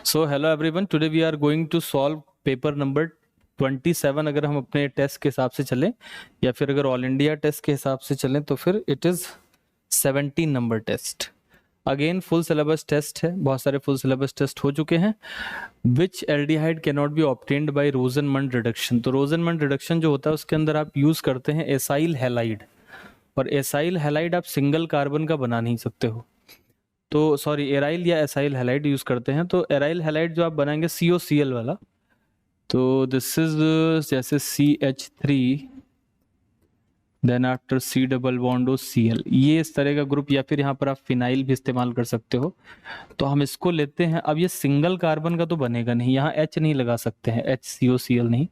So hello everyone, today we are going to solve paper number 27। अगर हम अपने test के हिसाब से चलें या फिर अगर ऑल इंडिया टेस्ट के हिसाब से चलें तो फिर it is 17 number test. Again full syllabus test है, बहुत सारे फुल सिलेबस टेस्ट हो चुके हैं। Which aldehyde can not be obtained by Rosenmund reduction. तो रोजनमंड रिडक्शन जो होता है उसके अंदर आप यूज़ करते हैं एसाइल हैलाइड, और एसाइल हैलाइड आप सिंगल कार्बन का बना नहीं सकते हो। तो सॉरी, एराइल या एसाइल हैलाइड यूज करते हैं। तो एराइल हैलाइड जो आप बनाएंगे COCl वाला, तो दिस इज जैसे CH3 then after C double bond O Cl, ये इस तरह का ग्रुप, या फिर यहाँ पर आप फिनाइल भी इस्तेमाल कर सकते हो। तो हम इसको लेते हैं। अब ये सिंगल कार्बन का तो बनेगा नहीं, यहाँ H नहीं लगा सकते हैं, HCOCl नहीं।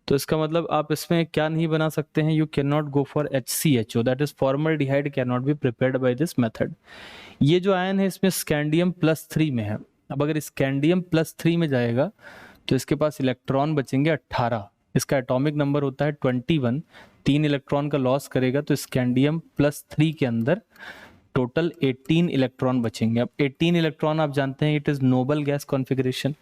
तो इसका मतलब आप इसमें क्या नहीं बना सकते हैं, you can not go for HCHO, that is formaldehyde can not be prepared by this method. ये जो आयन है इसमें स्कैंडियम +3 में है। अब अगर स्कैंडियम +3 में जाएगा तो इसके पास इलेक्ट्रॉन बचेंगे 18। इसका एटॉमिक नंबर होता है 21। 3 इलेक्ट्रॉन का लॉस करेगा तो स्कैंडियम +3 के अंदर टोटल 18 इलेक्ट्रॉन बचेंगे। अब 18 इलेक्ट्रॉन आप जानते हैं it is noble gas configuration,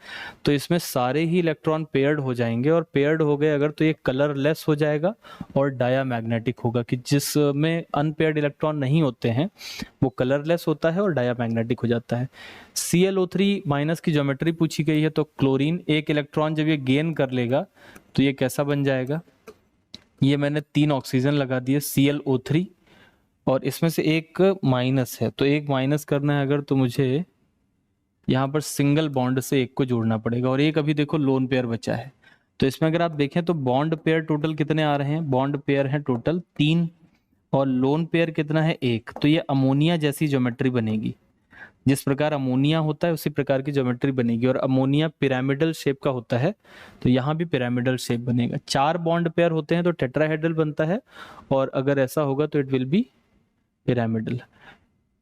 तो इसमें सारे ही इलेक्ट्रॉन पेयर्ड हो जाएंगे, और पेयर्ड हो गए अगर तो ये कलरलेस हो जाएगा और डायामैग्नेटिक होगा, कि जिसमें अनपेयर्ड इलेक्ट्रॉन नहीं होते हैं वो कलरलेस होता है और डायामैग्नेटिक हो जाता है। ClO3 माइनस की ज्योमेट्री पूछी गई है, तो क्लोरीन एक इलेक्ट्रॉन जब ये गेन कर लेगा तो ये कैसा बन जाएगा, ये मैंने 3 ऑक्सीजन लगा दिए ClO3, और इसमें से एक माइनस है, तो एक माइनस करना है अगर, तो मुझे यहाँ पर सिंगल बॉन्ड से एक को जोड़ना पड़ेगा, और एक अभी देखो लोन पेयर बचा है। तो इसमें अगर आप देखें तो बॉन्ड पेयर टोटल कितने आ रहे हैं, बॉन्ड पेयर हैं टोटल 3, और लोन पेयर कितना है 1। तो ये अमोनिया जैसी ज्योमेट्री बनेगी, जिस प्रकार अमोनिया होता है उसी प्रकार की ज्योमेट्री बनेगी, और अमोनिया पिरामिडल शेप का होता है तो यहाँ भी पिरामिडल शेप बनेगा। 4 बॉन्ड पेयर होते हैं तो टेट्राहेड्रल बनता है, और अगर ऐसा होगा तो it will be pyramidal.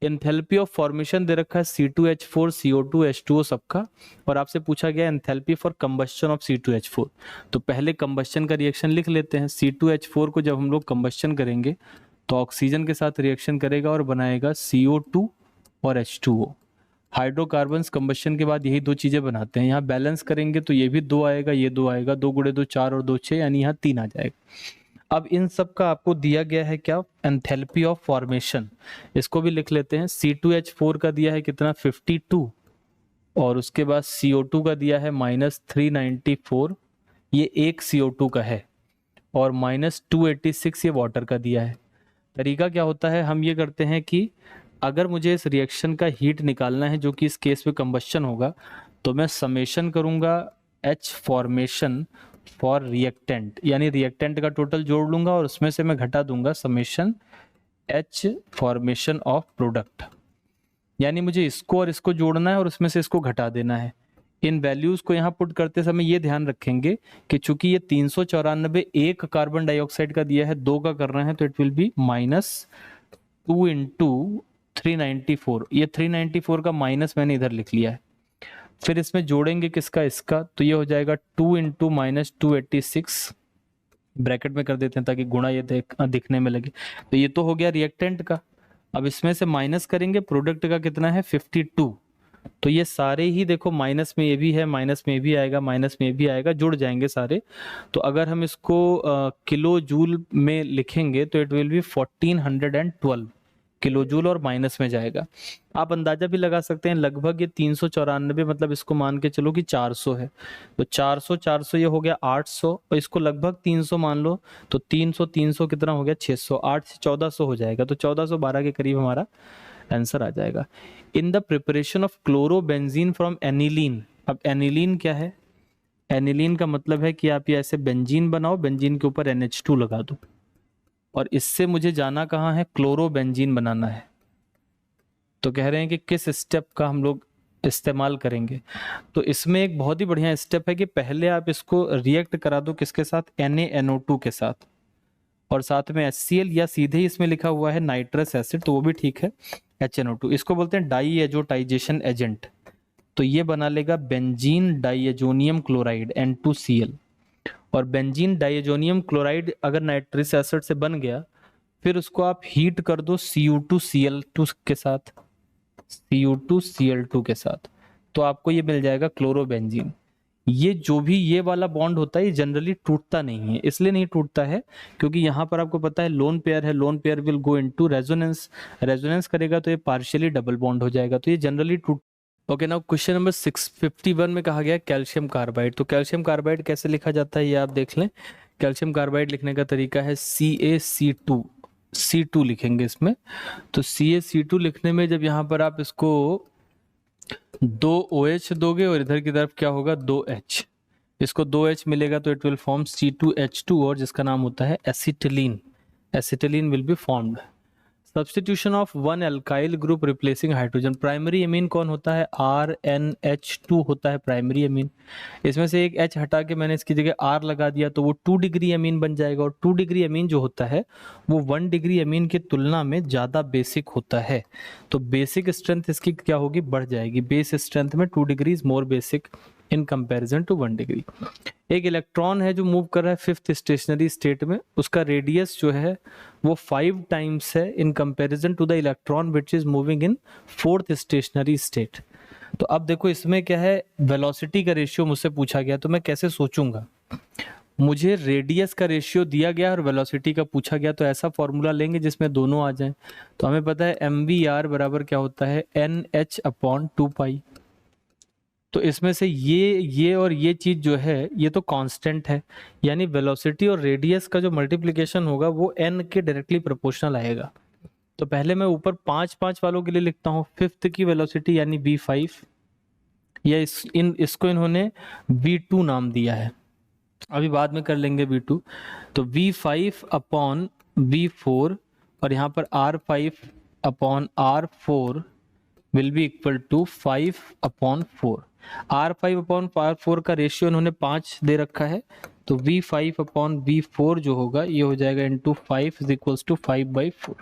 Enthalpy of formation दे रखा है C2H4 CO2 H2O सबका, और आपसे पूछा गया enthalpy for combustion of C2H4। तो पहले कंबस्शन का रिएक्शन लिख लेते हैं। C2H4 को जब हम लोग कंबस्शन करेंगे तो ऑक्सीजन के साथ रिएक्शन करेगा और बनाएगा CO2 और H2O। हाइड्रोकार्बन्स कंबस्शन के बाद यही 2 चीजें बनाते हैं। यहाँ बैलेंस करेंगे तो ये भी 2 आएगा, ये 2 आएगा, 2 गुणे 2 4 और 2 6, यानी यहाँ 3 आ जाएगा। अब इन सब का आपको दिया गया है क्या, एंथैल्पी ऑफ फॉर्मेशन। इसको भी लिख लेते हैं। C2H4 का दिया है कितना 52, और उसके बाद CO2 का दिया है -394, ये एक CO2 का है, और -286 ये वाटर का दिया है। तरीका क्या होता है, हम ये करते हैं कि अगर मुझे इस रिएक्शन का हीट निकालना है, जो कि इस केस में कंबस्शन होगा, तो मैं समेशन करूंगा H फॉर्मेशन फॉर रिएक्टेंट, यानी रिएक्टेंट का टोटल जोड़ लूंगा और उसमें से मैं घटा दूंगा summation H formation of product, यानी मुझे इसको और इसको जोड़ना है और उसमें से इसको घटा देना है। इन वैल्यूज को यहाँ पुट करते समय ये ध्यान रखेंगे कि चूंकि ये 394 एक कार्बन डाइऑक्साइड का दिया है, 2 का करना है, तो इट विल बी -2 × 394। ये 394 का माइनस मैंने इधर लिख लिया है। फिर इसमें जोड़ेंगे किसका, इसका, तो ये हो जाएगा 2 × -286, ब्रैकेट में कर देते हैं ताकि गुणा ये दिखने में लगे। तो ये तो हो गया रिएक्टेंट का। अब इसमें से माइनस करेंगे, प्रोडक्ट का कितना है 52, तो ये सारे ही देखो माइनस में ये भी है, माइनस में भी आएगा, माइनस में भी आएगा, जुड़ जाएंगे सारे। तो अगर हम इसको किलो जूल में लिखेंगे तो it will B 1412 kilo joule, और माइनस में जाएगा। आप अंदाजा भी लगा सकते हैं, लगभग ये 394, मतलब इसको मान के चलो कि 400 है, तो 400 400 ये हो गया 800, और इसको लगभग 300 मान लो, तो 300 300 कितना हो गया 600, 8 से 1400 हो जाएगा, तो 1412 के करीब हमारा आंसर आ जाएगा। In the preparation of chlorobenzene from aniline. अब एनिलीन क्या है, एनिलीन का मतलब है कि आप ये ऐसे बेंजीन बनाओ, बेंजीन के ऊपर NH2 लगा दो, और इससे मुझे जाना कहाँ है, क्लोरोबेंजीन बनाना है। तो कह रहे हैं कि किस स्टेप का हम लोग इस्तेमाल करेंगे। तो इसमें एक बहुत ही बढ़िया स्टेप है कि पहले आप इसको रिएक्ट करा दो किसके साथ, NaNO2 के साथ, और साथ में HCl, या सीधे ही इसमें लिखा हुआ है नाइट्रस एसिड, तो वो भी ठीक है, HNO2। इसको बोलते हैं डाईएजोटाइजेशन एजेंट। तो ये बना लेगा बेंजीन डाइएजोनियम क्लोराइड N2Cl, और बेंजीन डाइएजोनियम क्लोराइड अगर नाइट्रस एसिड से बन गया, फिर उसको आप हीट कर दो Cu2Cl2 के साथ, Cu2Cl2 के साथ, तो आपको ये मिल जाएगा क्लोरोबेंजीन। ये जो भी ये वाला बॉन्ड होता है ये जनरली टूटता नहीं है, इसलिए नहीं टूटता है क्योंकि यहाँ पर आपको पता है लोन पेयर है, lone pair will go into resonance, resonance करेगा तो ये पार्शियली डबल बॉन्ड हो जाएगा, तो ये जनरली टूट। ओके, नाउ क्वेश्चन नंबर 651 में कहा गया कैल्शियम कार्बाइड। तो कैल्शियम कार्बाइड कैसे लिखा जाता है ये आप देख लें। कैल्शियम कार्बाइड लिखने का तरीका है CaC2, C2 लिखेंगे इसमें। तो CaC2 लिखने में जब यहाँ पर आप इसको 2 OH दोगे और इधर की तरफ क्या होगा 2H, इसको 2H मिलेगा तो इट विल फॉर्म C2H2 और जिसका नाम होता है acetylene, acetylene will be formed. Substitution of one alkyl group replacing hydrogen. Primary amine कौन होता है, RNH2 होता है प्राइमरी एमीन। इसमें से एक H हटा के मैंने इसकी जगह R लगा दिया तो वो 2 डिग्री एमीन बन जाएगा, और 2 डिग्री एमीन जो होता है वो 1 डिग्री एमीन की तुलना में ज़्यादा बेसिक होता है, तो बेसिक स्ट्रेंथ इसकी क्या होगी, बढ़ जाएगी। बेस स्ट्रेंथ में 2 degree is more basic in comparison to 1 degree. एक इलेक्ट्रॉन है जो मूव कर रहा है 5th स्टेशनरी स्टेट में, उसका रेडियस जो है वो 5 टाइम्स है in comparison to the electron which is moving in 4th stationary state. तो अब देखो इसमें क्या है, वेलोसिटी का रेशियो मुझसे पूछा गया, तो मैं कैसे सोचूंगा, मुझे रेडियस का रेशियो दिया गया और वेलोसिटी का पूछा गया, तो ऐसा फॉर्मूला लेंगे जिसमें दोनों आ जाएं। तो हमें पता है mvr बराबर क्या होता है NH/2π। तो इसमें से ये और ये चीज जो है ये तो कांस्टेंट है, यानी वेलोसिटी और रेडियस का जो मल्टीप्लिकेशन होगा वो n के डायरेक्टली प्रोपोर्शनल आएगा। तो पहले मैं ऊपर 5 वालों के लिए लिखता हूँ, 5th की वेलोसिटी यानी v5, या इसको इन्होंने v2 नाम दिया है, अभी बाद में कर लेंगे v2। तो v5/v4 और यहाँ पर r5/r4 will be equal to 5/4। r5/r4 का रेशियो इन्होंने 5 दे रखा है, तो v5/v4 जो होगा ये हो जाएगा into 5 is equals to 5/4।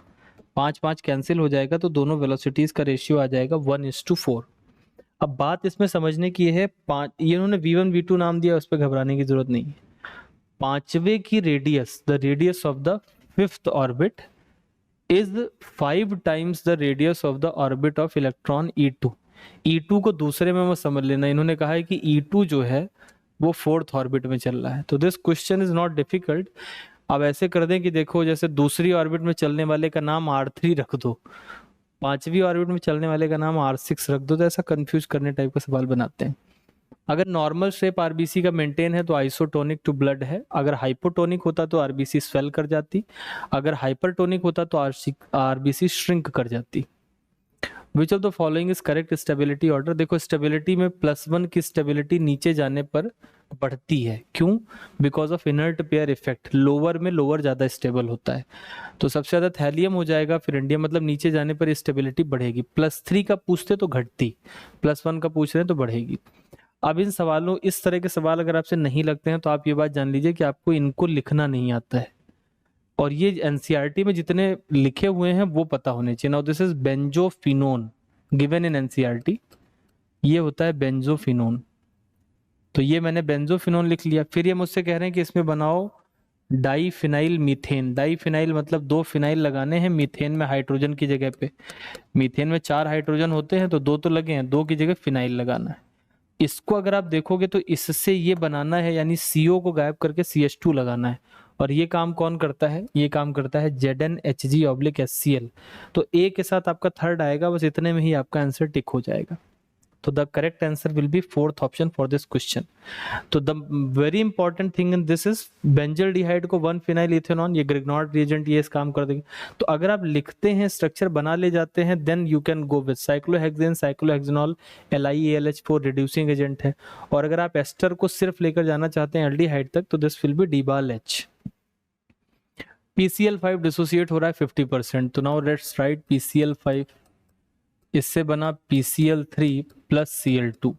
5 cancel हो जाएगा तो दोनों वेलोसिटीज का रेशियो आ जाएगा 1:4। अब बात इसमें समझने की है, ये इन्होंने v1 v2 नाम दिया, उस पर घबराने की जरूरत नहीं है। 5वें की radius, the radius of the 5th orbit is 5 times the radius of the orbit of electron E2। E2 को दूसरे में मत समझ लेना, इन्होंने कहा है कि E2 जो है वो 4th ऑर्बिट में चल रहा है। तो this question is not difficult. अब ऐसे कर दें कि देखो जैसे दूसरी ऑर्बिट में चलने वाले का नाम R3 रख दो, 5वीं ऑर्बिट में चलने वाले का नाम R6 रख दो, तो ऐसा कंफ्यूज करने टाइप का सवाल बनाते हैं। अगर नॉर्मल शेप आरबीसी का मेंटेन है तो आइसोटोनिक टू ब्लड है, अगर हाइपोटोनिक होता तो आरबीसी स्वेल कर जाती, अगर हाइपरटोनिक होता तो आरबीसी श्रिंक कर जाती। विच of the following is correct stability order. देखो स्टेबिलिटी में +1 की स्टेबिलिटी नीचे जाने पर बढ़ती है, क्यों, because of inert pair effect, lower में लोअर ज्यादा स्टेबल होता है, तो सबसे ज्यादा थैलियम हो जाएगा, फिर इंडियम, मतलब नीचे जाने पर स्टेबिलिटी बढ़ेगी। +3 का पूछते तो घटती, +1 का पूछ रहे हैं तो बढ़ेगी। अब इन सवालों, इस तरह के सवाल अगर आपसे नहीं लगते हैं तो आप ये बात जान लीजिए कि आपको इनको लिखना नहीं आता है, और ये एनसीईआरटी में जितने लिखे हुए हैं वो पता होने चाहिए। Now this is benzophenone given in NCERT, ये होता है बेंजोफिनोन, तो ये मैंने बेंजोफिनोन लिख लिया। फिर ये मुझसे कह रहे हैं कि इसमें बनाओ डाईफिनाइल मीथेन। डाईफिनाइल मतलब 2 फिनाइल लगाने हैं मीथेन में हाइड्रोजन की जगह पे। मीथेन में 4 हाइड्रोजन होते हैं तो 2 तो लगे हैं, 2 की जगह फिनाइल लगाना है। इसको अगर आप देखोगे तो इससे ये बनाना है, यानी CO को गायब करके CH2 लगाना है, और ये काम कौन करता है, ये काम करता है ZnHg/HCl। तो A के साथ आपका 3rd आएगा, बस इतने में ही आपका आंसर टिक हो जाएगा। तो the correct answer will be 4th option for this question. तो the very important thing in this is benzaldehyde को 1 फिनाइल इथेनॉन, ये ग्रिग्नॉर्ड रिएजेंट, ये इस काम कर देंगे। तो अगर आप लिखते हैं, स्ट्रक्चर बना ले जाते हैं, then you can go with cyclohexane, cyclohexanol LiAlH4 reducing agent है। और अगर आप एस्टर को सिर्फ लेकर जाना चाहते हैं एल्डिहाइड तक, तो this will be DiBAL-H। PCl5 dissociate हो रहा है 50%, तो नाउ लेट्स राइट PCl5, इससे बना PCl3 + Cl2।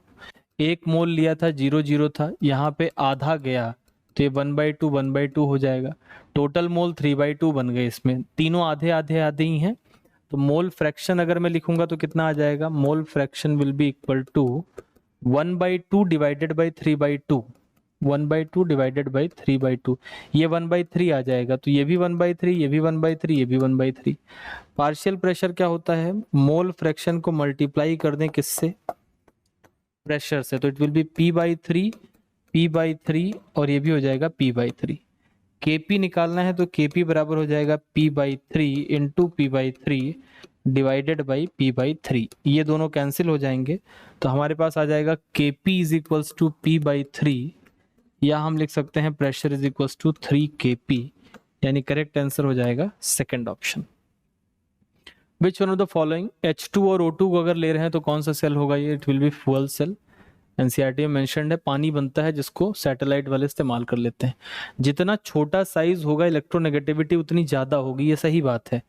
1 मोल लिया था, 0 था, यहाँ पे आधा गया तो ये 1/2 1/2 हो जाएगा। टोटल मोल 3/2 बन गए, इसमें तीनों आधे आधे आधे ही हैं। तो मोल फ्रैक्शन अगर मैं लिखूंगा तो कितना आ जाएगा, mole fraction will be equal to 1/2 divided by 3/2, 1/2 divided by 3/2, ये 1/3 आ जाएगा। तो ये भी 1/3, ये भी 1/3, ये भी 1/3। पार्शियल प्रेशर क्या होता है, मोल फ्रैक्शन को मल्टीप्लाई कर दें किससे, प्रेशर से, तो इट विल बी P/3 और ये भी हो जाएगा P/3। Kp निकालना है तो Kp बराबर हो जाएगा P/3 into P/3 divided by P/3। ये दोनों कैंसिल हो जाएंगे तो हमारे पास आ जाएगा Kp is equals to P/3, या हम लिख सकते हैं pressure is equals to 3 Kp, यानी करेक्ट आंसर हो जाएगा second option. Which one of the following, H2 और O2 को अगर ले रहे हैं तो कौन सा सेल होगा ये, it will be fuel cell. NCERT में मेंशन्ड है, पानी बनता है जिसको सैटेलाइट वाले इस्तेमाल कर लेते हैं। जितना छोटा साइज होगा इलेक्ट्रोनेगेटिविटी उतनी ज्यादा होगी, ये सही बात है।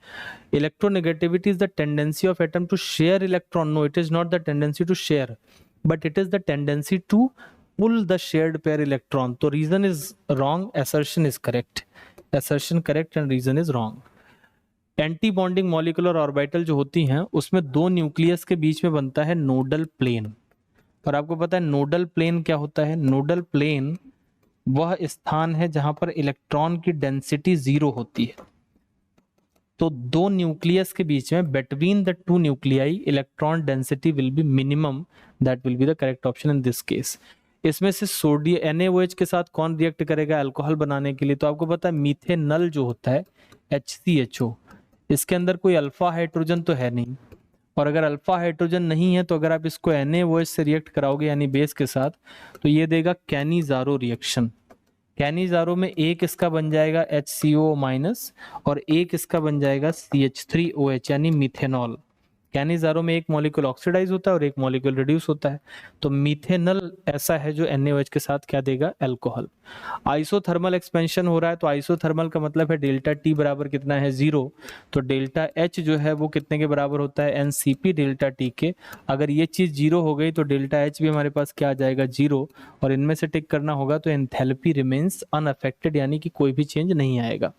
Electronegativity is the tendency of atom to share electron, no it is not the tendency to share but it is the tendency to pull the shared pair electron. तो reason is wrong, assertion is correct, assertion correct and reason is wrong. Antibonding molecular orbital जो होती हैं उसमें दो nucleus के बीच में बनता है नोडल प्लेन। और आपको पता है नोडल प्लेन क्या होता है? नोडल प्लेन वह स्थान है जहां पर इलेक्ट्रॉन की डेंसिटी 0 होती है। तो दो न्यूक्लियस के बीच में between the two nuclei electron density will be minimum, that will be the correct option in this case. इसमें से सोडियम NaOH के साथ कौन रिएक्ट करेगा अल्कोहल बनाने के लिए? तो आपको पता है मीथेनल जो होता है HCHO, इसके अंदर कोई अल्फा हाइड्रोजन तो है नहीं, और अगर अल्फा हाइड्रोजन नहीं है तो अगर आप इसको NaOH से रिएक्ट कराओगे यानी बेस के साथ तो ये देगा कैनिजारो रिएक्शन। कैनिजारो में एक इसका बन जाएगा HCO- और एक इसका बन जाएगा CH3OH यानी मिथेनॉल। कैनिजारो में एक मॉलिक्यूल ऑक्सीडाइज होता है और एक मॉलिक्यूल रिड्यूस होता है, तो मिथेनल ऐसा है जो NaOH के साथ क्या देगा? अल्कोहल। आइसोथर्मल एक्सपेंशन हो रहा है तो आइसोथर्मल का मतलब है डेल्टा T बराबर कितना है? 0। तो डेल्टा H जो है वो कितने के बराबर होता है? NCP डेल्टा T के। अगर ये चीज 0 हो गई तो डेल्टा H भी हमारे पास क्या आ जाएगा? 0। और इनमें से टिक करना होगा तो एंथैल्पी रिमेन्स अनअफेक्टेड, यानी कि कोई भी चेंज नहीं आएगा।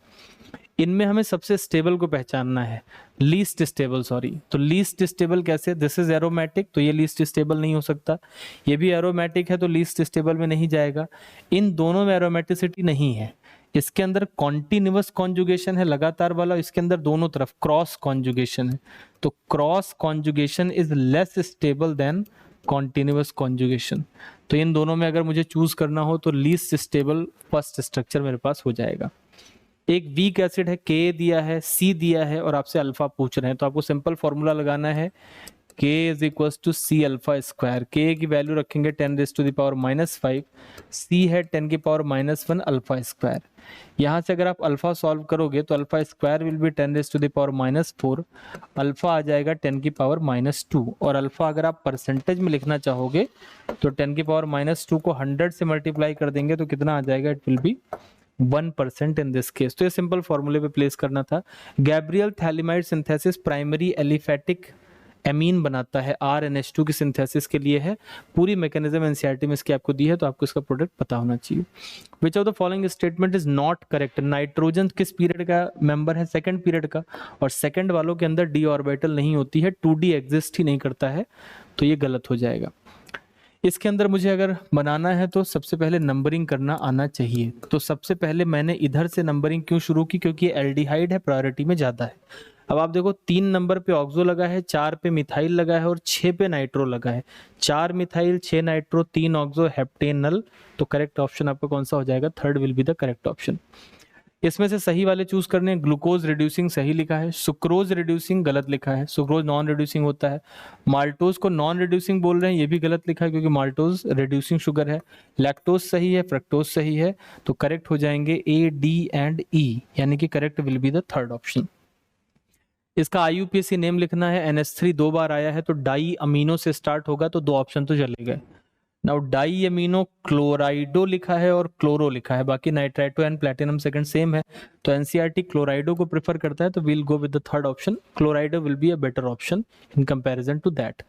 इनमें हमें सबसे स्टेबल को पहचानना है, लीस्ट स्टेबल, सॉरी। तो लीस्ट स्टेबल कैसे? दिस इज एरोमेटिक तो ये लीस्ट स्टेबल नहीं हो सकता, ये भी एरोमेटिक है तो लीस्ट स्टेबल में नहीं जाएगा। इन दोनों में एरोमेटिसिटी नहीं है। इसके अंदर कॉन्टिन्यूअस कॉन्जुगेशन है लगातार वाला, इसके अंदर दोनों तरफ क्रॉस कॉन्जुगेशन है, तो cross conjugation is less stable then continuous conjugation. तो इन दोनों में अगर मुझे चूज करना हो तो लीस्ट स्टेबल फर्स्ट स्ट्रक्चर मेरे पास हो जाएगा। एक वीक एसिड है, K दिया है, C दिया है और आपसे अल्फा पूछ रहे हैं, तो आपको सिंपल फॉर्मूला लगाना है K is equal to C alpha square. K की वैल्यू रखेंगे 10⁻⁻⁵, C है 10⁻⁻1 अल्फा स्क्वायर। यहाँ से अगर आप अल्फा सॉल्व करोगे तो alpha square will be 10⁻⁻4, alpha आ जाएगा 10⁻⁻2, और अल्फा अगर आप परसेंटेज में लिखना चाहोगे तो 10⁻⁻2 को 100 से मल्टीप्लाई कर देंगे तो कितना आ जाएगा? It will B 1% in this case. तो ये सिंपल फॉर्मूले पे प्लेस करना था। Gabriel phthalimide synthesis primary aliphatic amine बनाता है, RNH2 की सिंथेसिस के लिए है। पूरी मैकेनिज्म एनसीईआरटी में इसकी आपको दी है तो आपको इसका प्रोडक्ट पता होना चाहिए। विच of the following statement is not correct? Nitrogen किस पीरियड का मेंबर है? सेकंड पीरियड का, और सेकंड वालों के अंदर d ऑर्बिटल नहीं होती है, 2d एग्जिस्ट ही नहीं करता है, तो ये गलत हो जाएगा। इसके अंदर मुझे अगर बनाना है तो सबसे पहले नंबरिंग करना आना चाहिए। तो सबसे पहले मैंने इधर से नंबरिंग क्यों शुरू की? क्योंकि एल्डिहाइड है, प्रायोरिटी में ज्यादा है। अब आप देखो 3 नंबर पे ऑक्सो लगा है, 4 पे मिथाइल लगा है और 6 पे नाइट्रो लगा है। 4 मिथाइल, 6 नाइट्रो, 3 ऑक्सो, हेप्टेनल। तो करेक्ट ऑप्शन आपका कौन सा हो जाएगा? Third will be the correct option. इसमें से सही वाले चूज करने हैं। ग्लूकोज रिड्यूसिंग सही लिखा है, सुक्रोज रिड्यूसिंग गलत लिखा है, सुक्रोज नॉन रिड्यूसिंग होता है। माल्टोज को नॉन रिड्यूसिंग बोल रहे हैं, ये भी गलत लिखा है क्योंकि माल्टोज रिड्यूसिंग शुगर है। लैक्टोज सही है, फ्रक्टोज सही है, तो करेक्ट हो जाएंगे A, D एंड E, यानी कि correct will be the third option. इसका IUPAC नेम लिखना है। NH3 2 बार आया है तो डाई अमीनो से स्टार्ट होगा, तो 2 ऑप्शन तो चले गए। नाउ डाई अमीनो क्लोराइडो लिखा है और क्लोरो लिखा है, बाकी nitrito and platinum second same है, तो एनसीईआरटी क्लोराइडो को प्रेफर करता है, तो we'll go with the third option. Chlorido will be a better option in comparison to that.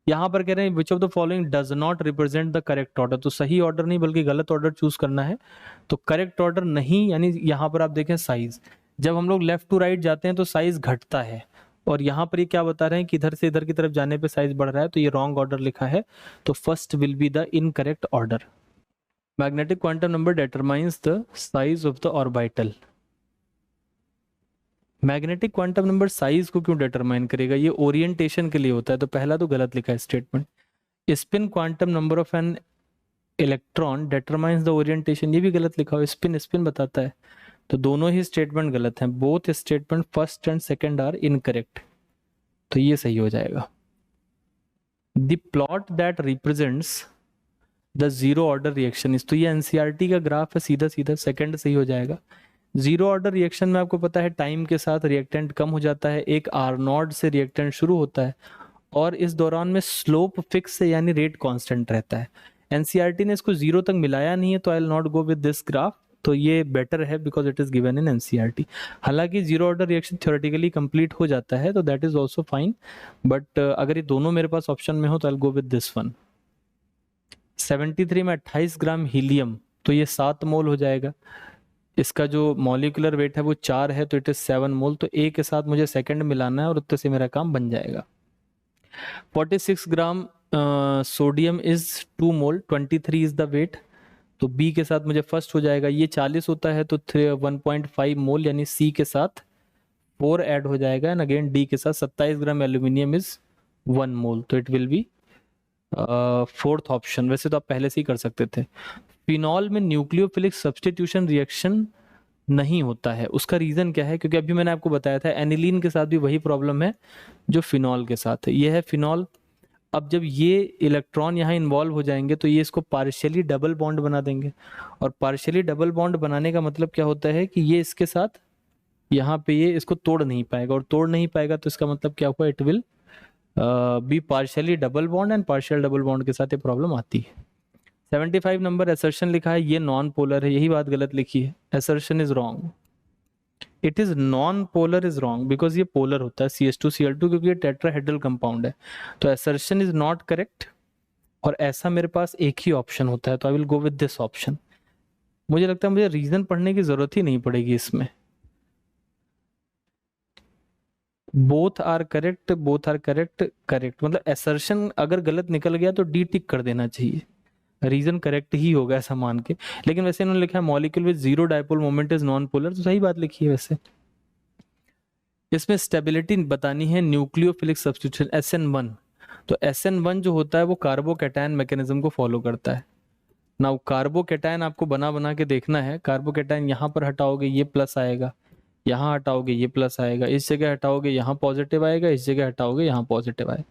यहाँ पर कह रहे हैं which of the following does not represent the correct order, तो सही ऑर्डर नहीं बल्कि गलत ऑर्डर चूज करना है। तो करेक्ट ऑर्डर नहीं, यानी यहाँ पर आप देखें साइज, जब हम लोग लेफ्ट टू राइट जाते हैं तो साइज घटता है, और यहाँ पर ये क्या बता रहे हैं कि इधर से इधर की तरफ जाने पे साइज बढ़ रहा है, तो ये रॉन्ग ऑर्डर लिखा है, तो first will be the incorrect order. Magnetic quantum number determines the size of the orbital. Magnetic quantum number size को क्यों डिटरमाइन करेगा? ये ओरिएंटेशन के लिए होता है, तो पहला तो गलत लिखा है statement. Spin quantum number of an electron determines the orientation, ये भी गलत लिखा हुआ, स्पिन स्पिन बताता है, तो दोनों ही स्टेटमेंट गलत हैं, both statement first and second are incorrect, तो ये सही हो जाएगा। The plot that represents the zero order reaction is, तो ये एनसीईआरटी का ग्राफ है, सीधा सीधा सेकंड सही हो जाएगा। जीरो ऑर्डर रिएक्शन में आपको पता है टाइम के साथ रिएक्टेंट कम हो जाता है, एक आर नॉट से रिएक्टेंट शुरू होता है और इस दौरान में स्लोप फिक्स है यानी रेट कांस्टेंट रहता है। एनसीईआरटी ने इसको जीरो तक मिलाया नहीं है, तो I will not go with this graph, तो ये बेटर है because it is given in NCERT. हालांकि zero order reaction theoretically complete हो जाता है, तो that is also fine, but अगर ये दोनों मेरे पास ऑप्शन में हो तो I will go with this one. 73 में 28 ग्राम हीलियम, तो ये 7 मोल हो जाएगा। इसका जो मॉलिक्यूलर वेट है वो 4 है, तो इट इज 7 मोल, तो ए के साथ मुझे सेकंड मिलाना है और उत्तर से मेरा काम बन जाएगा। 46 gram sodium is 2 mole, 23 is the weight, तो बी के साथ मुझे फर्स्ट हो जाएगा। ये 40 होता है तो 1.5 मोल यानी सी के साथ 4 ऐड हो जाएगा, एंड अगेन डी के साथ 27 ग्राम एल्यूमिनियम इज 1 मोल, तो it will B fourth option. वैसे तो आप पहले से ही कर सकते थे। फिनॉल में न्यूक्लियोफिलिक सब्स्टिट्यूशन रिएक्शन नहीं होता है, उसका रीजन क्या है? क्योंकि अभी मैंने आपको बताया था एनिलीन के साथ भी वही प्रॉब्लम है जो फिनॉल के साथ है, ये है फिनॉल। अब जब ये इलेक्ट्रॉन यहाँ इन्वॉल्व हो जाएंगे तो ये इसको पार्शियली डबल बॉन्ड बना देंगे, और पार्शियली डबल बॉन्ड बनाने का मतलब क्या होता है कि ये इसके साथ यहाँ पे ये इसको तोड़ नहीं पाएगा, और तोड़ नहीं पाएगा तो इसका मतलब क्या हुआ, it will B partially double bond, and partial double bond के साथ ये प्रॉब्लम आती है। 75 नंबर असर्शन लिखा है, ये नॉन पोलर है, यही बात गलत लिखी है, assertion is wrong, it is non polar is wrong because ये पोलर होता है CH2Cl2, क्योंकि ये टेट्राहेड्रल कंपाउंड है, तो असर्शन इज नॉट करेक्ट, और ऐसा मेरे पास एक ही ऑप्शन होता है, तो I will go with this option. मुझे लगता है मुझे रीजन पढ़ने की जरूरत ही नहीं पड़ेगी इसमें, both are correct, both are correct, correct मतलब असर्शन अगर गलत निकल गया तो डी टिक कर देना चाहिए, रीजन करेक्ट ही होगा ऐसा मान के। लेकिन वैसे इन्होंने लिखा है molecule with zero dipole moment is non polar, तो सही बात लिखी है वैसे। इसमें स्टेबिलिटी बतानी है न्यूक्लियोफिलिक सब्स्टिट्यूशन SN1, तो SN1 जो होता है वो कार्बोकैटायन मैकेनिज्म को फॉलो करता है ना। कार्बोकैटायन आपको बना बना के देखना है, कार्बोकैटायन यहाँ पर हटाओगे ये प्लस आएगा, यहाँ हटाओगे ये प्लस आएगा, इस जगह हटाओगे यहाँ पॉजिटिव आएगा, इस जगह हटाओगे यहाँ पॉजिटिव आएगा।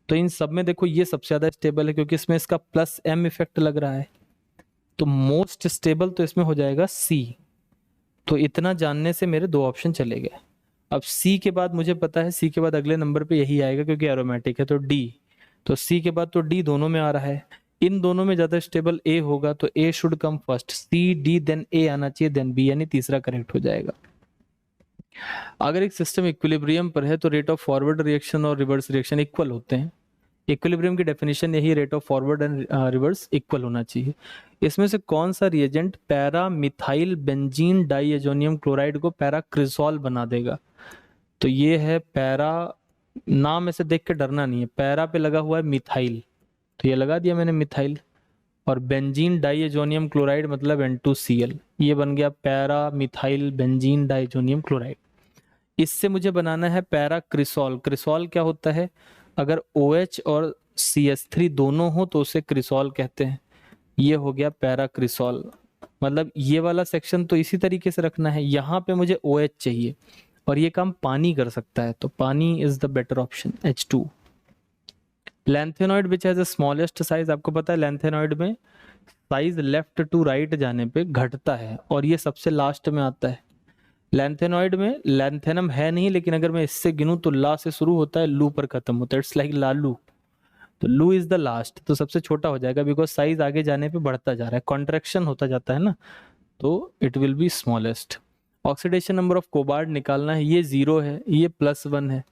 तो इन सब में देखो ये सबसे ज्यादा स्टेबल है क्योंकि इसमें इसका प्लस M इफेक्ट लग रहा है, तो मोस्ट स्टेबल तो इसमें हो जाएगा C। तो इतना जानने से मेरे 2 ऑप्शन चले गए। अब C के बाद मुझे पता है C के बाद अगले नंबर पे यही आएगा क्योंकि एरोमेटिक है, तो D, तो C के बाद तो D दोनों में आ रहा है, इन दोनों में ज्यादा स्टेबल A होगा, तो A should come first, C D then A आना चाहिए देन B, यानी तीसरा करेक्ट हो जाएगा। अगर एक सिस्टम इक्विलिब्रियम पर है तो रेट ऑफ फॉरवर्ड रिएक्शन और रिवर्स रिएक्शन इक्वल होते हैं। इक्विलिब्रियम की डेफिनेशन यही, rate of forward and reverse equal होना चाहिए। इसमें से कौन सा reagent para methyl benzene diazonium chloride को पैराक्रिसॉल बना देगा? तो ये है पैरा, नाम ऐसे देख के डरना नहीं है, पैरा पे लगा हुआ है मिथाइल, तो ये लगा दिया मैंने मिथाइल, और बेंजीन डाइएजोनियम क्लोराइड मतलब N2Cl, ये बन गया para methyl benzene diazonium chloride. इससे मुझे बनाना है पैराक्रिसॉल। क्रिसॉल क्या होता है? अगर OH और CH3 दोनों हो तो उसे क्रिसॉल कहते हैं। ये हो गया पैराक्रिसॉल, मतलब ये वाला सेक्शन तो इसी तरीके से रखना है, यहाँ पे मुझे OH चाहिए और ये काम पानी कर सकता है, तो पानी is the better option, H2। Lanthanoid which has the smallest size, आपको पता है लैंथेनॉइड में साइज लेफ्ट टू राइट जाने पे घटता है और ये सबसे लास्ट में आता है। लैंथेनॉइड में लैंथेनम है नहीं, लेकिन अगर मैं इससे गिनूं तो ला से शुरू होता है, लू पर खत्म होता है, इट्स लाइक लालू, तो लू इज द लास्ट, तो सबसे छोटा हो जाएगा बिकॉज साइज आगे जाने पे बढ़ता जा रहा है, कॉन्ट्रैक्शन होता जाता है ना, तो it will B smallest. Oxidation number of cobalt निकालना है, ये 0 है, ये +1 है,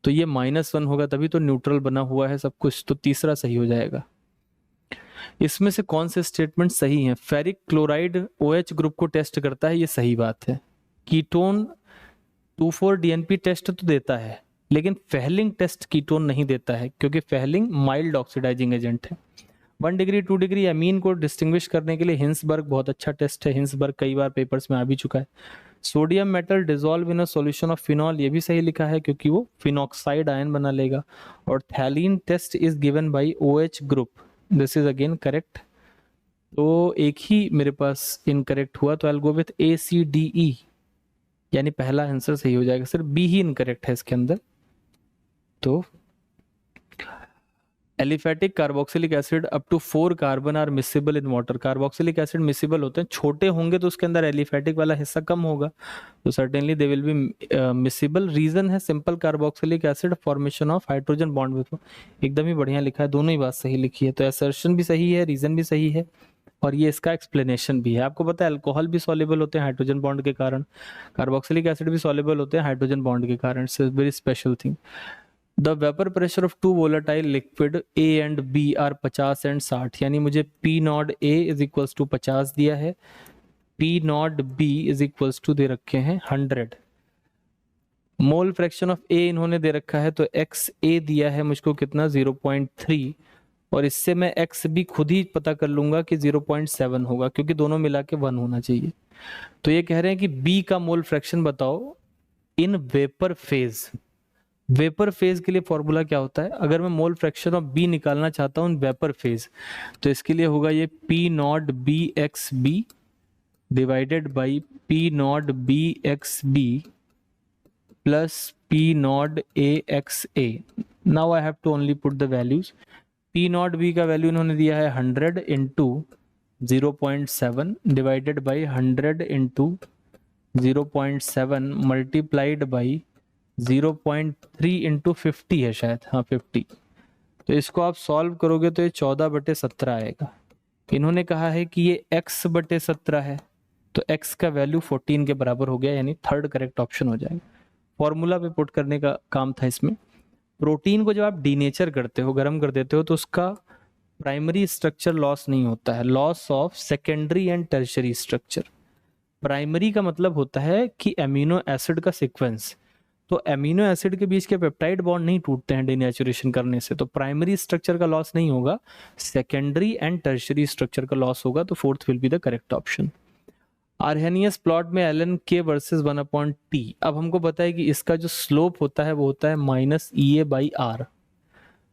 तो ये -1 होगा, तभी तो न्यूट्रल बना हुआ है सब कुछ, तो तीसरा सही हो जाएगा। इसमें से कौन से स्टेटमेंट सही है? फेरिक क्लोराइड OH ग्रुप को टेस्ट करता है, ये सही बात है। कीटोन 2,4-DNP टेस्ट तो देता है, लेकिन फेहलिंग टेस्ट कीटोन नहीं देता है क्योंकि फेहलिंग माइल्ड ऑक्सीडाइजिंग एजेंट है। 1 डिग्री 2 डिग्री अमीन को डिस्टिंग्विश करने के लिए हिंसबर्ग बहुत अच्छा टेस्ट है, हिंसबर्ग कई बार पेपर्स में आ भी चुका है, sodium metal dissolve in a solution of phenol, ये भी सही लिखा है क्योंकि वो फिनॉक्साइड आयन बना लेगा। और phthalein test is given by OH group, this is again correct. तो एक ही मेरे पास इनकरेक्ट हुआ, तो I will go with ACDE, यानी पहला आंसर सही हो जाएगा। सिर्फ बी ही इनकरेक्ट है इसके अंदर। तो aliphatic carboxylic acid up to 4 carbon are miscible in water, carboxylic acid miscible होते हैं, छोटे होंगे तो उसके अंदर एलिफेटिक वाला हिस्सा कम होगा, तो certainly they will be miscible. Reason है simple carboxylic acid formation of hydrogen bond with, एकदम ही बढ़िया लिखा है, दोनों ही बात सही लिखी है। तो असर्शन भी सही है, रीजन भी सही है, और ये इसका एक्सप्लेनेशन भी है। आपको पता है अल्कोहल भी सॉल्युबल होते हैं हाइड्रोजन बॉन्ड के कारण, कार्बोक्सिलिक एसिड भी सॉल्युबल होते हैं हाइड्रोजन बॉन्ड के कारण, it's very special thing. The vapour pressure of two volatile liquid A and B are 50 and 60, यानी मुझे P not A is equals to 50 दिया है, P not B is equals to दे रखे हैं 100। मोल फ्रैक्शन ऑफ A इन्होंने दे रखा है, तो XA दिया है मुझको कितना 0.3, और इससे मैं X भी खुद ही पता कर लूंगा कि 0.7 होगा, क्योंकि दोनों मिला के 1 होना चाहिए। तो ये कह रहे हैं कि B का मोल फ्रैक्शन बताओ in vapour phase. Vapour phase के लिए फॉर्मूला क्या होता है, अगर मैं मोल फ्रैक्शन ऑफ बी निकालना चाहता हूँ वेपर फेज, तो इसके लिए होगा ये P nought B x B divided by P nought B x B plus P nought A x A. Now I have to only put the values. P nought B का value इन्होंने दिया है 100 into 0.7 divided by 100 into 0.7 multiplied by 0.3 into 50 है शायद, हाँ 50। तो इसको आप सॉल्व करोगे तो ये 14/17 आएगा। इन्होंने कहा है कि ये x/17 है, तो x का वैल्यू 14 के बराबर हो गया, यानी थर्ड करेक्ट ऑप्शन हो जाएगा। फॉर्मूला पे पुट करने का काम था इसमें। प्रोटीन को जब आप डीनेचर करते हो, गर्म कर देते हो, तो उसका प्राइमरी स्ट्रक्चर लॉस नहीं होता है, loss of secondary and tertiary structure. Primary का मतलब होता है कि एमिनो एसिड का सीक्वेंस, तो अमीनो एसिड के बीच के पेप्टाइड बॉन्ड नहीं टूटते हैं डिनेचुरेशन करने से, तो प्राइमरी स्ट्रक्चर का लॉस नहीं होगा, सेकेंडरी एंड टर्शरी स्ट्रक्चर का लॉस होगा, तो fourth will be the correct option. Arrhenius plot में ln k वर्सेस 1/t। अब हमको पता है कि इसका जो स्लोप होता है वो होता है -EA/r,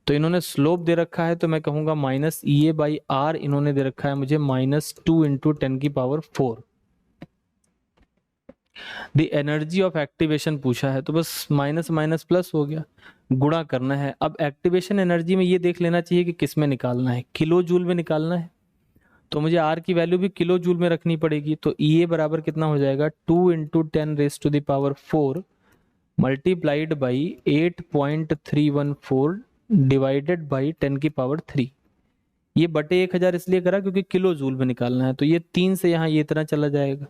तो इन्होंने स्लोप दे रखा है, तो मैं कहूंगा -EA/r इन्होंने दे रखा है मुझे -2 into 10⁴। The energy of activation पूछा है, तो बस माइनस माइनस प्लस हो गया, गुणा करना है। अब एक्टिवेशन एनर्जी में ये देख लेना चाहिए कि किस में निकालना है, किलो जूल में निकालना है, तो मुझे आर की वैल्यू भी किलो जूल में रखनी पड़ेगी। तो EA बराबर कितना हो जाएगा 2 into 10⁴ multiplied by 8.314 divided by 10⁻3। ये बटे 1000 इसलिए करा क्योंकि किलो जूल में निकालना है, तो ये 3 से यहाँ ये इतना चला जाएगा,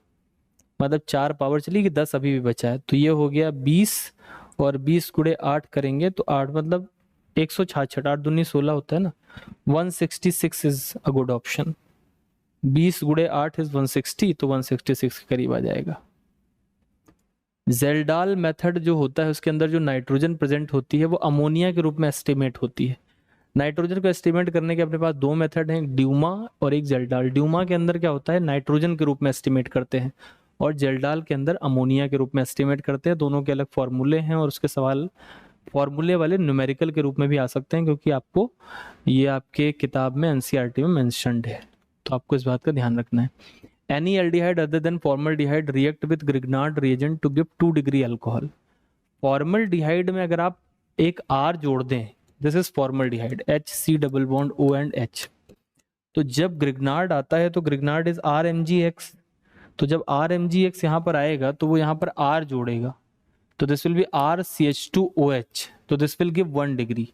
मतलब 4 पावर चली गई, 10 अभी भी बचा है, तो ये हो गया 20, और 20 गुणे 8 करेंगे तो 8 मतलब 166, 8 दूनी 16 होता है ना, 166 इज अ गुड ऑप्शन। 20 गुणे 8 इज 160, तो 166 के करीब आ जाएगा। जेल्डाल मेथड जो होता है उसके अंदर जो नाइट्रोजन प्रेजेंट होती है वो अमोनिया के रूप में एस्टिमेट होती है। नाइट्रोजन को एस्टिमेट करने के अपने पास दो मेथड हैं, ड्यूमा और एक जेल्डाल। ड्यूमा के अंदर क्या होता है, नाइट्रोजन के रूप में एस्टिमेट करते हैं, और जेल्डाल के अंदर अमोनिया के रूप में एस्टिमेट करते हैं। दोनों के अलग फॉर्मूले हैं, और उसके सवाल फॉर्मूले वाले न्यूमेरिकल के रूप में भी आ सकते हैं, क्योंकि आपको ये आपके किताब में एनसीईआरटी में मेंशन्ड है, तो आपको इस बात का ध्यान रखना है। Any aldehyde other than formaldehyde react with Grignard reagent to give 2 degree alcohol। formaldehyde में अगर आप एक R जोड़ दें, this is formaldehyde, HC double bond O and H, तो जब Grignard आता है तो Grignard इज RMgX, तो जब RMgX यहाँ पर आएगा तो वो यहाँ पर R जोड़ेगा, तो दिस विल बी RCH2OH, तो दिस विल गिव 1 डिग्री।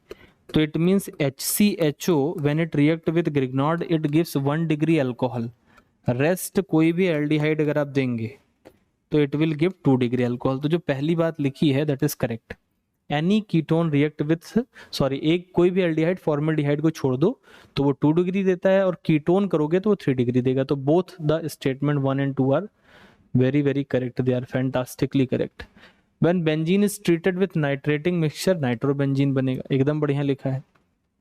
तो it means HCHO when it react with Grignard it gives 1 degree alcohol. Rest कोई भी एल्डिहाइड अगर आप देंगे तो it will give 2 degree alcohol. तो जो पहली बात लिखी है that is correct. Any ketone react with एक कोई भी एल्डिहाइड फॉर्मल्डिहाइड को छोड़ दो तो वो 2 डिग्री देता है, और कीटोन करोगे तो वो 3 डिग्री देगा। तो both the statement 1 and 2 are very very correct, they are fantastically correct. When benzene is treated with nitrating mixture nitrobenzene बनेगा, एकदम बढ़िया लिखा है।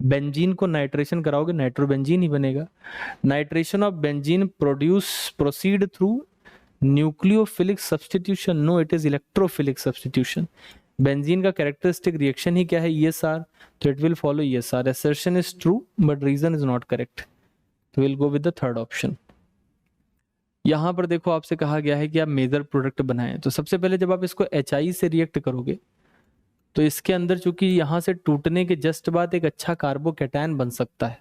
बेंजीन को नाइट्रेशन कराओगे नाइट्रोबेंजीन ही बनेगा। Nitration of benzene proceed through nucleophilic substitution, no it is electrophilic substitution. Benzene का कैरेक्टरिस्टिक रिएक्शन ही क्या है, ESR, तो it will follow ESR। Assertion is true but reason is not correct, तो will go with the third option. यहां पर देखो आपसे कहा गया है कि आप मेजर प्रोडक्ट बनाएं, तो सबसे पहले जब आप इसको HI से रिएक्ट करोगे तो इसके अंदर चूंकि यहां से टूटने के जस्ट बाद एक अच्छा कार्बोकैटायन बन सकता है,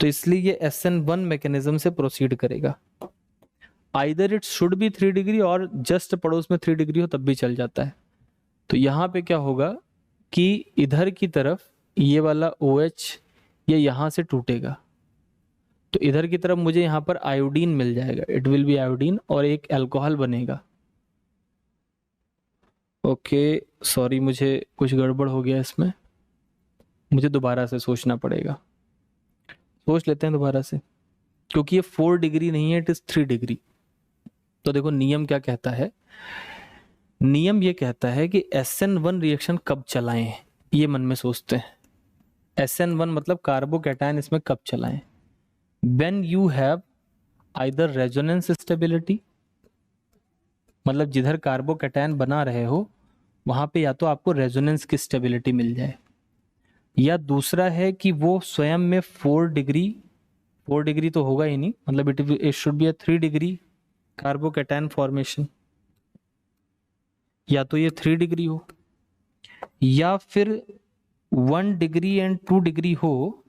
तो इसलिए ये SN1 मैकेनिज्म से प्रोसीड करेगा। Either it should be 3 degree और जस्ट पड़ोस में 3 डिग्री हो तब भी चल जाता है। तो यहाँ पे क्या होगा कि इधर की तरफ ये वाला OH ये यहाँ से टूटेगा, तो इधर की तरफ मुझे यहाँ पर आयोडीन मिल जाएगा, इट विल बी आयोडीन, और एक अल्कोहल बनेगा। ओके सॉरी, मुझे कुछ गड़बड़ हो गया इसमें, मुझे दोबारा से सोचना पड़ेगा। सोच लेते हैं दोबारा से, क्योंकि ये 4 डिग्री नहीं है, इट इज 3 डिग्री। तो देखो नियम क्या कहता है, नियम ये कहता है कि SN1 रिएक्शन कब चलाएं, ये मन में सोचते हैं। SN1 मतलब कार्बोकैटायन इसमें कब चलाएं, when you have either resonance stability, मतलब जिधर कार्बोकैटायन बना रहे हो वहां पे या तो आपको रेजोनेंस की स्टेबिलिटी मिल जाए, या दूसरा है कि वो स्वयं में 4 डिग्री तो होगा ही नहीं, मतलब it should be a 3 degree carbocation formation, या तो ये 3 डिग्री हो या फिर 1 डिग्री एंड 2 डिग्री हो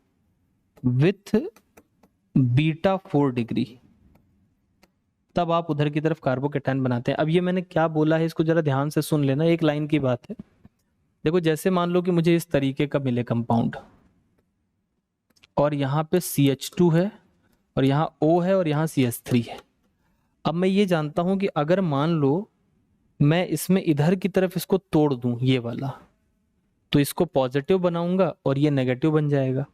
विथ बीटा 4 डिग्री, तब आप उधर की तरफ कार्बोकैटायन बनाते हैं। अब ये मैंने क्या बोला है इसको जरा ध्यान से सुन लेना, एक लाइन की बात है। देखो जैसे मान लो कि मुझे इस तरीके का मिले कंपाउंड, और यहाँ पे CH2 है और यहाँ O है और यहाँ CH3 है। अब मैं ये जानता हूं कि अगर मान लो मैं इसमें इधर की तरफ इसको तोड़ दूं ये वाला, तो इसको पॉजिटिव बनाऊंगा और ये नेगेटिव बन जाएगा।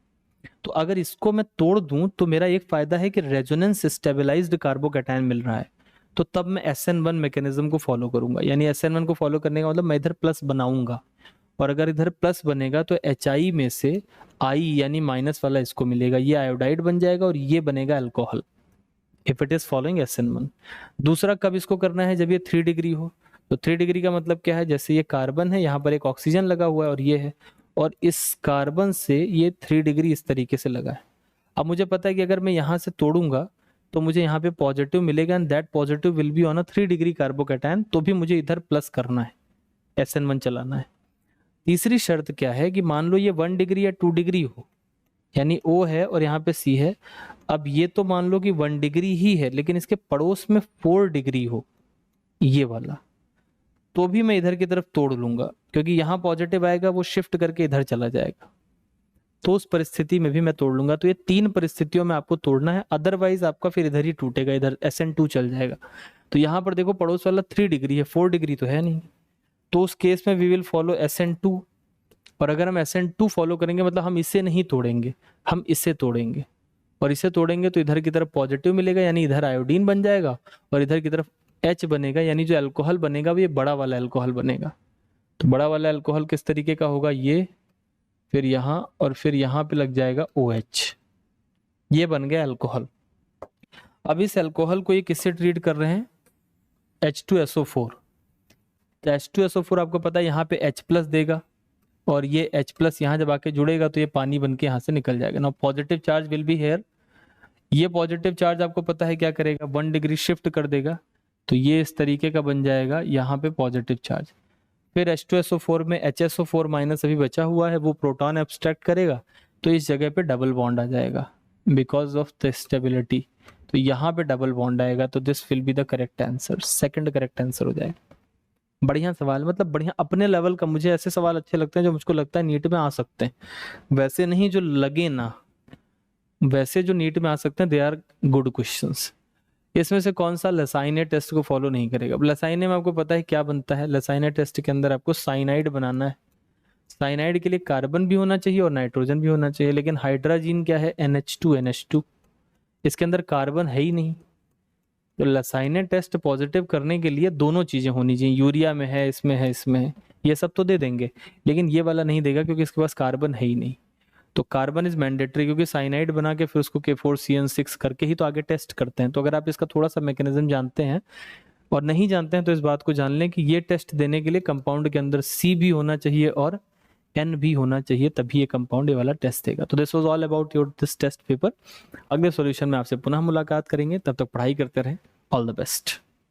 तो अगर इसको मैं तोड़ दूं तो मेरा एक फायदा है कि रेजोनेंस स्टेबलाइज्ड कार्बोकैटायन मिल रहा है, तो तब मैं SN1 मैकेनिज्म को फॉलो करूंगा। यानी SN1 को फॉलो करने का मतलब मैं इधर प्लस बनाऊंगा, और अगर इधर प्लस बनेगा तो HI में से I यानी माइनस वाला इसको मिलेगा, ये आयोडाइड बन जाएगा और ये बनेगा alcohol, if it is following SN1। दूसरा कब इसको करना है, जब ये 3 डिग्री हो। तो 3 डिग्री का मतलब क्या है, जैसे ये कार्बन है, यहाँ पर एक ऑक्सीजन लगा हुआ है और ये है, और इस कार्बन से ये 3 डिग्री इस तरीके से लगा है। अब मुझे पता है कि अगर मैं यहाँ से तोड़ूंगा तो मुझे यहाँ पे पॉजिटिव मिलेगा, and that positive will be on a 3 degree carbocation, तो भी मुझे इधर प्लस करना है, SN1 चलाना है। तीसरी शर्त क्या है कि मान लो ये 1 डिग्री या 2 डिग्री हो, यानी O है और यहाँ पे C है। अब ये तो मान लो कि 1 डिग्री ही है, लेकिन इसके पड़ोस में 4 डिग्री हो ये वाला, तो भी मैं इधर की तरफ तोड़ लूंगा, क्योंकि यहाँ पॉजिटिव आएगा वो शिफ्ट करके इधर चला जाएगा, तो उस परिस्थिति में भी मैं तोड़ लूंगा। तो ये 3 परिस्थितियों में आपको तोड़ना है, अदरवाइज आपका फिर इधर ही टूटेगा, इधर SN2 चल जाएगा। तो यहाँ पर देखो पड़ोस वाला 3 डिग्री है, 4 डिग्री तो है नहीं, तो उस केस में वी विल फॉलो SN2। और अगर हम SN2 फॉलो करेंगे मतलब हम इसे नहीं तोड़ेंगे, हम इसे तोड़ेंगे, और इसे तोड़ेंगे तो इधर की तरफ पॉजिटिव मिलेगा, यानी इधर आयोडीन बन जाएगा, और इधर की तरफ H बनेगा, यानी जो अल्कोहल बनेगा वो ये बड़ा वाला अल्कोहल बनेगा। तो बड़ा वाला अल्कोहल किस तरीके का होगा, ये फिर यहाँ और फिर यहाँ पे लग जाएगा OH, ये बन गया अल्कोहल। अब इस अल्कोहल को ये किससे ट्रीट कर रहे हैं, H2SO4। तो H2SO4 आपको पता है यहाँ पे H+ देगा, और ये H+ यहाँ जब आके जुड़ेगा तो ये पानी बन के यहाँ से निकल जाएगा। Now positive charge will be here, ये पॉजिटिव चार्ज आपको पता है क्या करेगा, 1 डिग्री शिफ्ट कर देगा, तो ये इस तरीके का बन जाएगा यहाँ पे पॉजिटिव चार्ज। फिर H2SO4 में HSO4- अभी बचा हुआ है, वो प्रोटॉन एब्स्ट्रैक्ट करेगा, तो इस जगह पे डबल बॉन्ड आ जाएगा बिकॉज ऑफ द स्टेबिलिटी, तो यहाँ पे डबल बॉन्ड आएगा, तो this will be the correct answer, second correct answer हो जाएगा। बढ़िया सवाल, मतलब बढ़िया अपने लेवल का, मुझे ऐसे सवाल अच्छे लगते हैं जो मुझको लगता है नीट में आ सकते हैं, वैसे नहीं जो लगे ना, वैसे जो नीट में आ सकते हैं, दे आर गुड क्वेश्चंस। इसमें से कौन सा लसाइने टेस्ट को फॉलो नहीं करेगा। अब लसाइने में आपको पता है क्या बनता है, लसाइने टेस्ट के अंदर आपको साइनाइड बनाना है। साइनाइड के लिए कार्बन भी होना चाहिए और नाइट्रोजन भी होना चाहिए, लेकिन हाइड्रोजन क्या है, NH2, इसके अंदर कार्बन है ही नहीं। तो लसाइने टेस्ट पॉजिटिव करने के लिए दोनों चीजें होनी चाहिए, यूरिया में है, इसमें है, इसमें है, ये सब तो दे देंगे, लेकिन ये वाला नहीं देगा क्योंकि इसके पास कार्बन है ही नहीं। तो कार्बन इज मैंडेटरी, क्योंकि साइनाइड बना के फिर उसको K4CN6 करके ही तो आगे टेस्ट करते हैं। तो अगर आप इसका थोड़ा सा मैकेनिज्म जानते हैं और नहीं जानते हैं तो इस बात को जान लें कि ये टेस्ट देने के लिए कंपाउंड के अंदर C भी होना चाहिए और N भी होना चाहिए, तभी ये कंपाउंड ये वाला टेस्ट देगा। तो this was all about your this test paper. अगले सॉल्यूशन में आपसे पुनः मुलाकात करेंगे, तब तक पढ़ाई करते रहें। All the best.